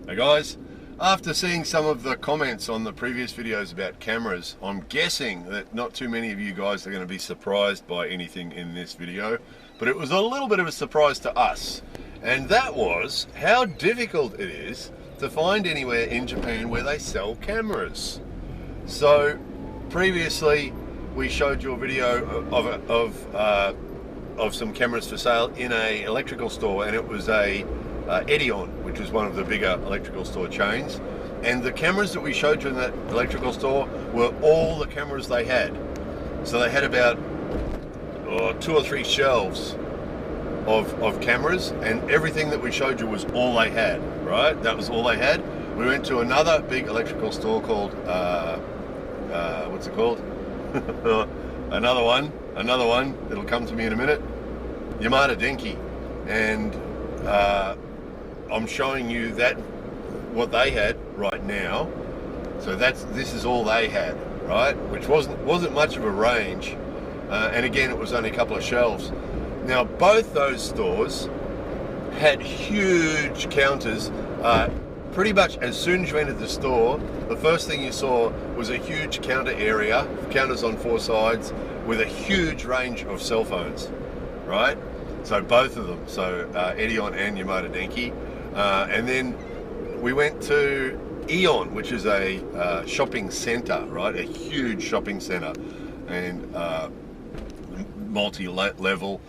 Hey guys, after seeing some of the comments on the previous videos about cameras, I'm guessing that not too many of you guys are going to be surprised by anything in this video, but it was a little bit of a surprise to us, and that was how difficult it is to find anywhere in Japan where they sell cameras. So previously we showed you a video of some cameras for sale in a electrical store, and it was a Edion, which is one of the bigger electrical store chains, and the cameras that we showed you in that electrical store were all the cameras they had. So they had about 2 or 3 shelves of cameras, and everything that we showed you was all they had, right? That was all they had. We went to another big electrical store called what's it called? another one, it'll come to me in a minute. Yamada Denki. And I'm showing you that what they had right now. So this is all they had, right? Which wasn't much of a range, and again, it was only a couple of shelves. Now both those stores had huge counters. Pretty much as soon as you entered the store, the first thing you saw was a huge counter area, counters on 4 sides, with a huge range of cell phones, right? So both of them, so Edion and Yamada Denki. And then we went to Eon, which is a shopping centre, right? A huge shopping centre, and multi-level,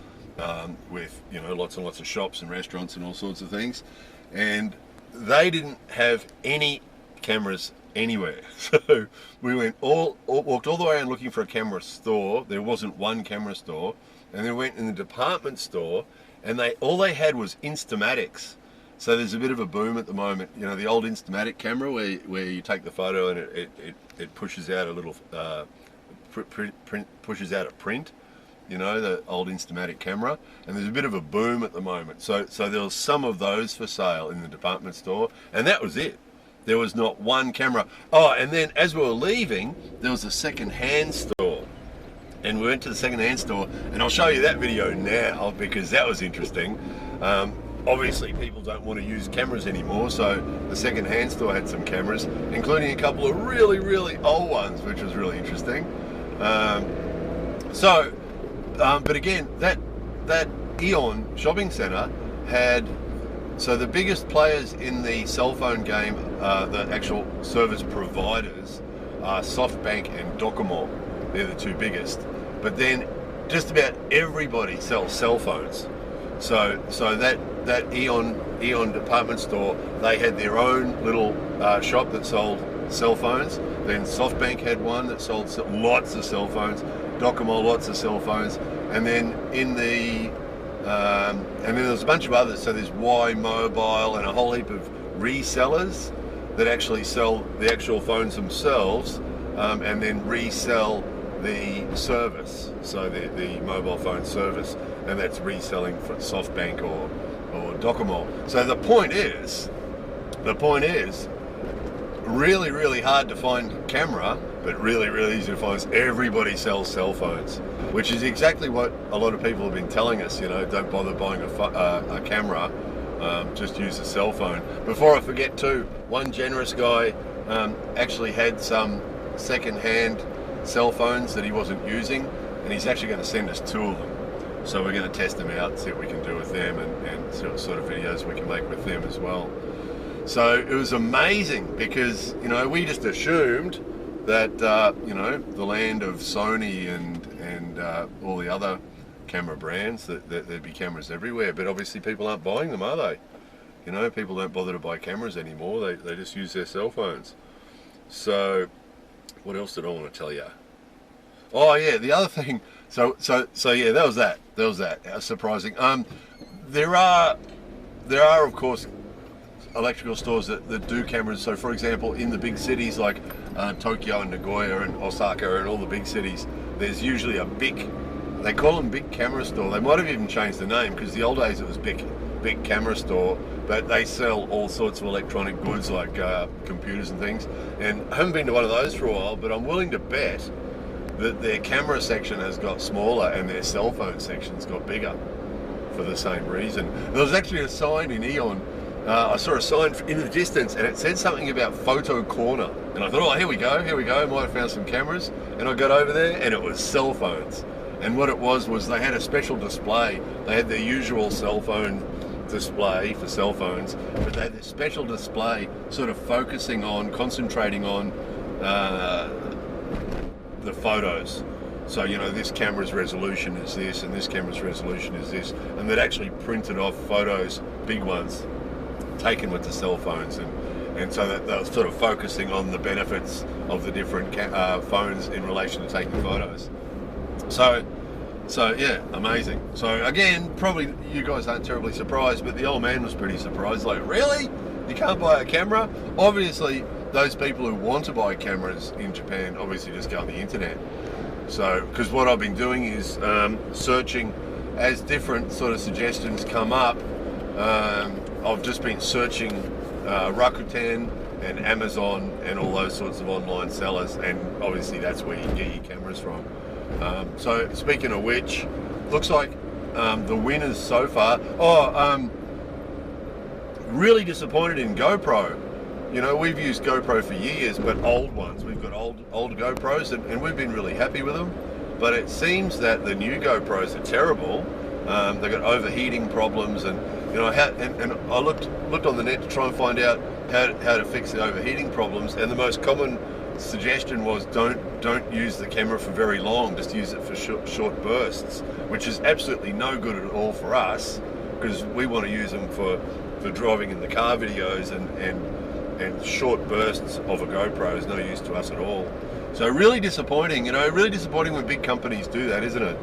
with lots and lots of shops and restaurants and all sorts of things. And they didn't have any cameras anywhere. So we walked all the way around looking for a camera store. There wasn't one camera store. And then went in the department store, and all they had was Instamatics. So there's a bit of a boom at the moment. You know, the old Instamatic camera where you take the photo and it pushes out a little pushes out a print. You know, the old Instamatic camera, and there's a bit of a boom at the moment. So there was some of those for sale in the department store, and that was it. There was not one camera. Oh, and then as we were leaving, there was a second-hand store. And we went to the second-hand store, and I'll show you that video now because that was interesting. Obviously, people don't want to use cameras anymore, so the second-hand store had some cameras, including a couple of really, really old ones, which was really interesting. But again, that Eon shopping centre had, so the biggest players in the cell phone game, the actual service providers, are SoftBank and Docomo. They're the 2 biggest. But then just about everybody sells cell phones. So that Eon department store, they had their own little shop that sold cell phones. Then SoftBank had one that sold lots of cell phones. Docomo, lots of cell phones. And then and then there's a bunch of others. So there's Y Mobile and a whole heap of resellers that actually sell the actual phones themselves, and then resell the service, so the mobile phone service, and that's reselling for SoftBank or Docomo. So the point is, really, really hard to find camera, but really, really easy to find. Everybody sells cell phones, which is exactly what a lot of people have been telling us. Don't bother buying a camera, just use a cell phone. Before I forget too, one generous guy actually had some second-hand cell phones that he wasn't using, and he's actually going to send us 2 of them. So we're going to test them out, see what we can do with them, and sort of videos we can make with them as well. So it was amazing because we just assumed that the land of Sony and all the other camera brands, that there'd be cameras everywhere, but obviously people aren't buying them, are they? People don't bother to buy cameras anymore. They just use their cell phones. So what else did I want to tell you? Oh yeah, the other thing. So yeah, that was that. Surprising. There are of course electrical stores that do cameras. So for example, in the big cities like Tokyo and Nagoya and Osaka and all the big cities, there's usually a big, they call them big camera store. They might have even changed the name because the old days it was big camera store, but they sell all sorts of electronic goods like computers and things. And I haven't been to one of those for a while, but I'm willing to bet that their camera section has got smaller and their cell phone section's got bigger for the same reason. There was actually a sign in Eon I saw a sign in the distance and it said something about photo corner. And I thought, oh, here we go, might have found some cameras. And I got over there and it was cell phones. And what it was they had a special display. They had their usual cell phone display for cell phones, but they had this special display sort of concentrating on the photos. So, you know, this camera's resolution is this and this camera's resolution is this, and they'd actually printed off photos, big ones, taken with the cell phones, and so that they were sort of focusing on the benefits of the different phones in relation to taking photos. So yeah, amazing. So again, probably you guys aren't terribly surprised, but the old man was pretty surprised. Like, really? You can't buy a camera? Obviously, those people who want to buy cameras in Japan obviously just go on the internet. So, because what I've been doing is searching as different sort of suggestions come up. I've just been searching Rakuten and Amazon and all those sorts of online sellers, and obviously that's where you get your cameras from. So speaking of which, looks like the winners so far. Really disappointed in GoPro. You know, we've used GoPro for years, but old ones. We've got old GoPros, and we've been really happy with them. But it seems that the new GoPros are terrible. They've got overheating problems, and you know, and I looked on the net to try and find out how to fix the overheating problems. And the most common suggestion was don't use the camera for very long, just use it for short bursts, which is absolutely no good at all for us, because we want to use them for driving in the car videos, and short bursts of a GoPro is no use to us at all. So really disappointing, you know, really disappointing when big companies do that, isn't it?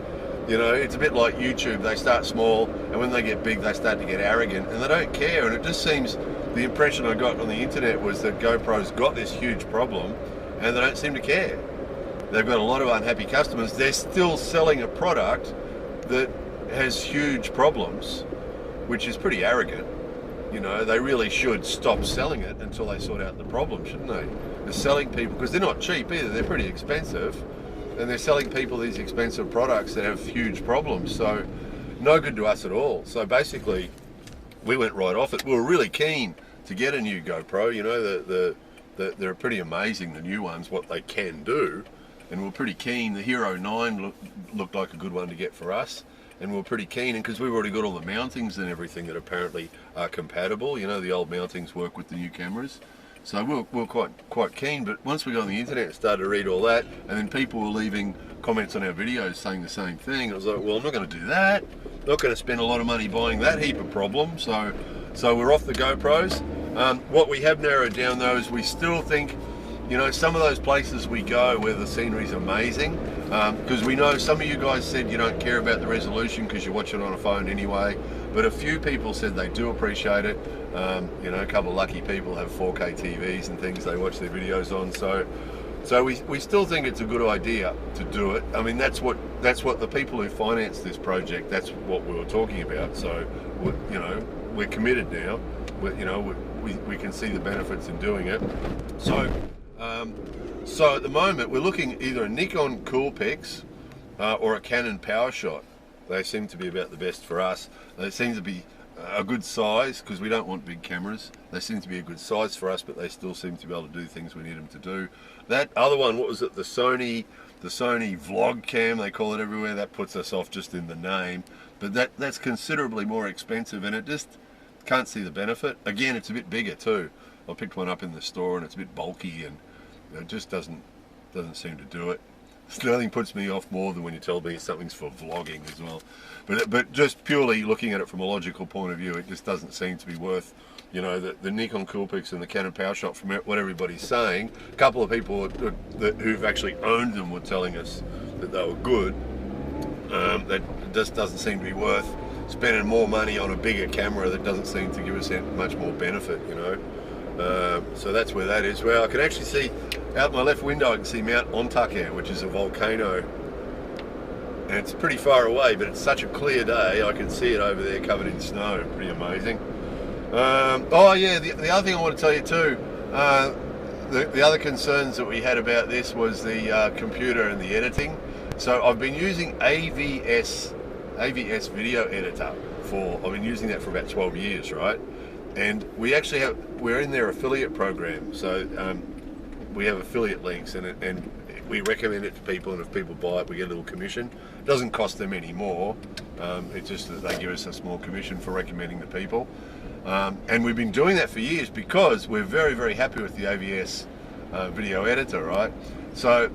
You know, it's a bit like YouTube. They start small, and when they get big, they start to get arrogant, and they don't care. And it just seems, the impression I got on the internet was that GoPro's got this huge problem, and they don't seem to care. They've got a lot of unhappy customers. They're still selling a product that has huge problems, which is pretty arrogant. You know, they really should stop selling it until they sort out the problem, shouldn't they? They're selling people, because they're not cheap either, they're pretty expensive, and they're selling people these expensive products that have huge problems, so no good to us at all. So basically, we went right off it. We were really keen to get a new GoPro. You know, they're pretty amazing, the new ones, what they can do, and we're pretty keen. The Hero 9 looked like a good one to get for us, and we're pretty keen, and because we've already got all the mountings and everything that apparently are compatible. You know, the old mountings work with the new cameras, so we're quite keen. But once we got on the internet and started to read all that, and then people were leaving comments on our videos saying the same thing, I was like, well, I'm not going to do that. Not going to spend a lot of money buying that heap of problems. So we're off the GoPros. What we have narrowed down though is we still think, you know, some of those places we go where the scenery's amazing, because we know some of you guys said you don't care about the resolution because you watch it on a phone anyway, but a few people said they do appreciate it. You know, a couple of lucky people have 4K TVs and things they watch their videos on, so we still think it's a good idea to do it. I mean, that's what the people who financed this project, that's what we were talking about. So you know, we're committed now. You know, we can see the benefits in doing it. So at the moment we're looking either a Nikon Coolpix or a Canon PowerShot. They seem to be about the best for us. They seem to be a good size, because we don't want big cameras. They seem to be a good size for us, but they still seem to be able to do things we need them to do. That other one, what was it, the Sony Vlog Cam, they call it everywhere, that puts us off just in the name, but that's considerably more expensive, and it just can't see the benefit. Again, it's a bit bigger too. I picked one up in the store and it's a bit bulky, and it just doesn't seem to do it. Nothing puts me off more than when you tell me something's for vlogging as well. But just purely looking at it from a logical point of view, it just doesn't seem to be worth, you know, the Nikon Coolpix and the Canon PowerShot, from what everybody's saying. A couple of people who've actually owned them were telling us that they were good. That just doesn't seem to be worth spending more money on a bigger camera that doesn't seem to give us much more benefit, you know. So that's where that is. Well, I can actually see out my left window, I can see Mount Ontake, which is a volcano, and it's pretty far away, but it's such a clear day, I can see it over there covered in snow. Pretty amazing. Oh yeah, the other thing I want to tell you too, the other concerns that we had about this was the computer and the editing. So I've been using AVS video editor I've been using that for about 12 years, right? and we're in their affiliate program, so we have affiliate links, and we recommend it to people, and if people buy it, we get a little commission. It doesn't cost them any more. It's just that they give us a small commission for recommending to people. And we've been doing that for years because we're very, very happy with the AVS video editor, right? So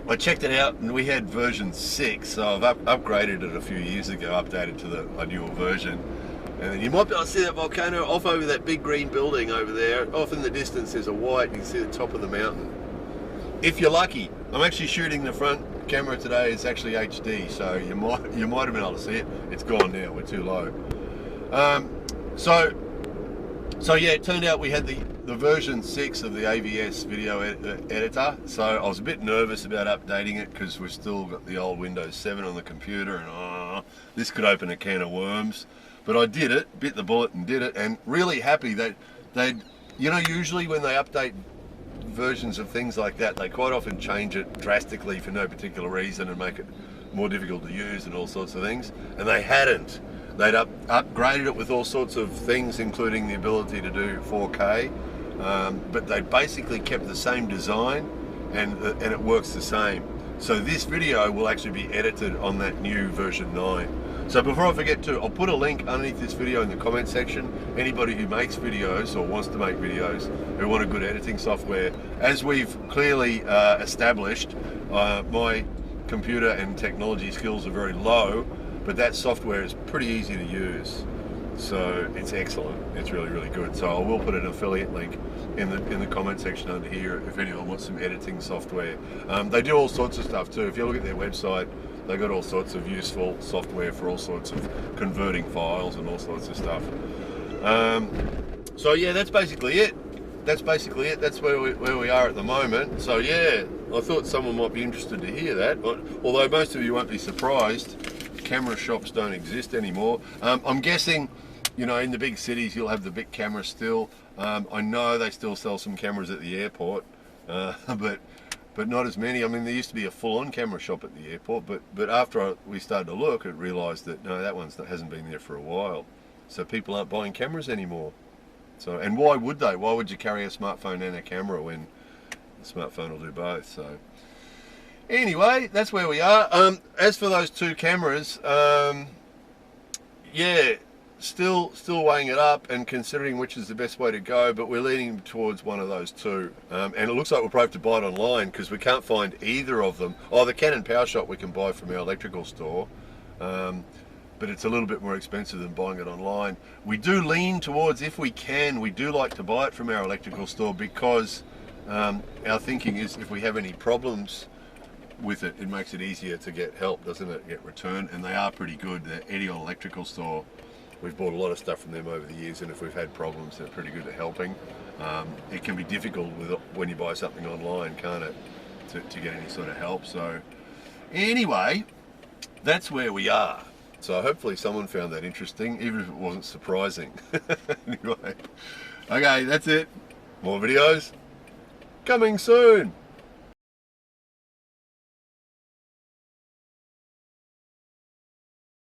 I checked it out, and we had version 6, so I've upgraded it a few years ago, updated to a newer version. And you might be able to see that volcano off over that big green building over there. Off in the distance there's a white, you can see the top of the mountain. If you're lucky. I'm actually shooting the front camera today, it's actually HD, so you might have been able to see it. It's gone now, we're too low. So yeah, it turned out we had the version 6 of the AVS video editor, so I was a bit nervous about updating it because we've still got the old Windows 7 on the computer, and this could open a can of worms. But I did it, bit the bullet and did it, and really happy that usually when they update versions of things like that, they quite often change it drastically for no particular reason and make it more difficult to use and all sorts of things, and they hadn't. They'd upgraded it with all sorts of things, including the ability to do 4K, but they basically kept the same design, and it works the same. So this video will actually be edited on that new version 9. So before I forget to, I'll put a link underneath this video in the comment section. Anybody who makes videos or wants to make videos, who want a good editing software, as we've clearly established, my computer and technology skills are very low, but that software is pretty easy to use. So it's excellent. It's really, really good. So I will put an affiliate link in the comment section under here if anyone wants some editing software. They do all sorts of stuff too. If you look at their website, they got all sorts of useful software for all sorts of converting files and all sorts of stuff. So yeah, that's basically it. That's where we are at the moment. So yeah, I thought someone might be interested to hear that. Although most of you won't be surprised, camera shops don't exist anymore. I'm guessing, in the big cities you'll have the big cameras still. I know they still sell some cameras at the airport, but not as many. I mean, there used to be a full-on camera shop at the airport, but after we started to look, I realised that no, that one hasn't been there for a while. So people aren't buying cameras anymore. So, and why would they? Why would you carry a smartphone and a camera when the smartphone will do both? So anyway, that's where we are. As for those two cameras, yeah, still weighing it up and considering which is the best way to go, but we're leaning towards one of those two. And it looks like we'll probably have to buy it online because we can't find either of them. Oh, the Canon Power Shot we can buy from our electrical store, but it's a little bit more expensive than buying it online. We do lean towards, if we can, we do like to buy it from our electrical store because our thinking is if we have any problems with it, it makes it easier to get help, doesn't it? Get returned, and they are pretty good. The Edion electrical store, we've bought a lot of stuff from them over the years, and if we've had problems, they're pretty good at helping. It can be difficult when you buy something online, can't it, to get any sort of help. So anyway, that's where we are. So hopefully someone found that interesting, even if it wasn't surprising. Anyway, okay, that's it. More videos coming soon.